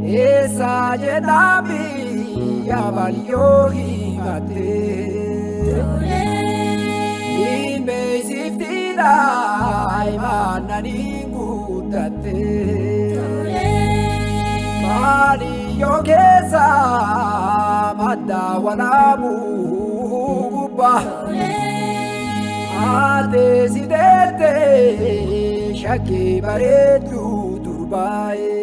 esa jedami ya valiohi mate imbe siftida imanani gutate mali yogesa madda walabu guba ate sidete shaki baretu turbae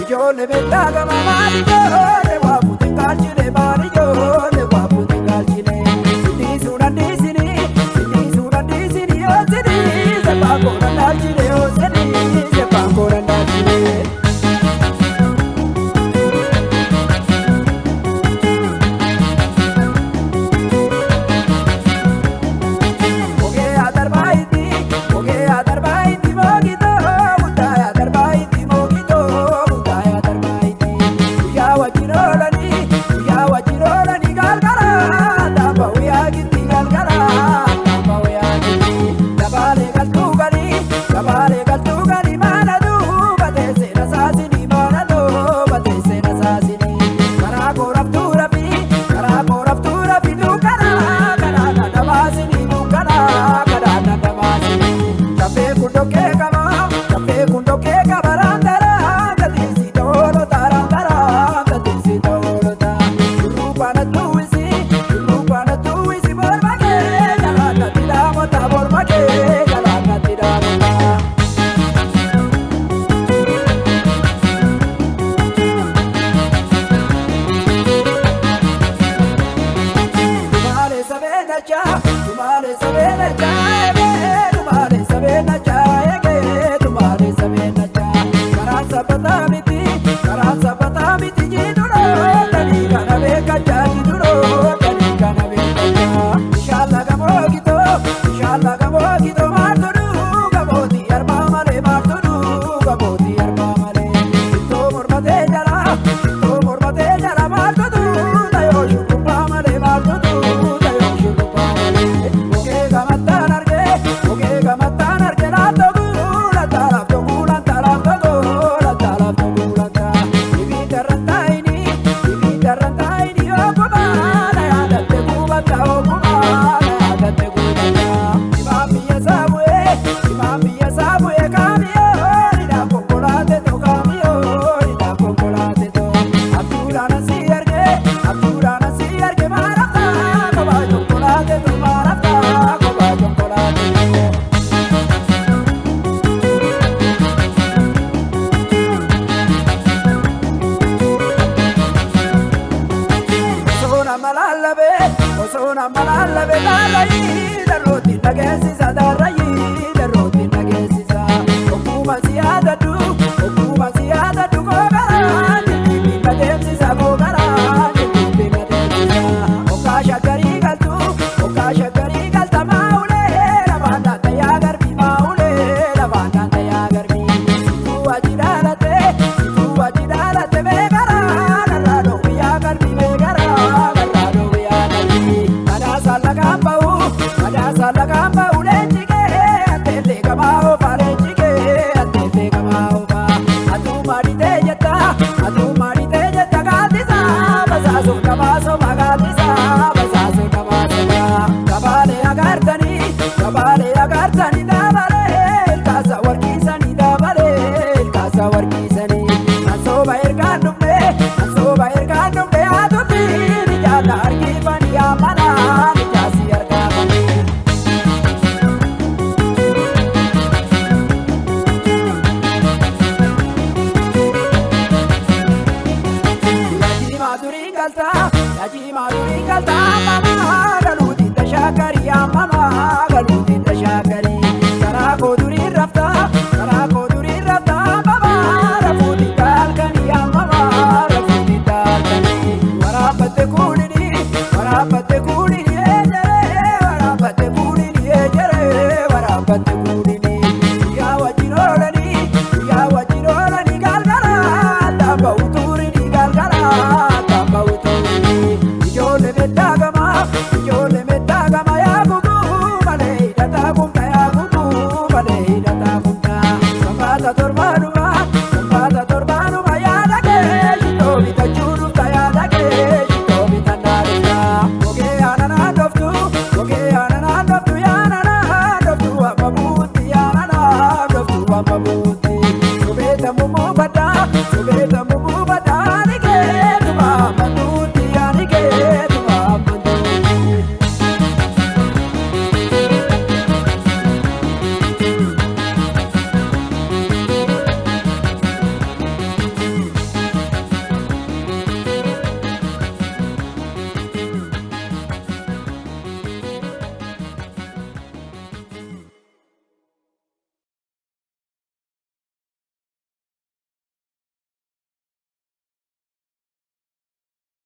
Ijole betagama marijole waputi kalchine marijole waputi kalchine sini sunandisini o sini sepako nandachine o sini sepako nandachine oge adarbaiti mogito mutaya adarbaiti mogito wajirolani galgala daba uyagiti galgala daba uyagiti dabale galtugani manadu batese nasasini manadu batese nasasini karako raptura fi dukana kana dabasini dukana kana dabasini kafe kundoke kama randara katisi dolo tarandara katisi dolo rupana tuisi bormake galana tidamota bormake galana tidamota tumare sabena cha tumare sabena cha karasa patamiti jiduro tani kana beka jiduro tani kana beka inshallah gamogito marturu gaboti arba male to mormate jara marturu dayo shukpa male marturu dayo shukpa male oge gamatan arge la to gula Osona malalabe lalai daroti nagesi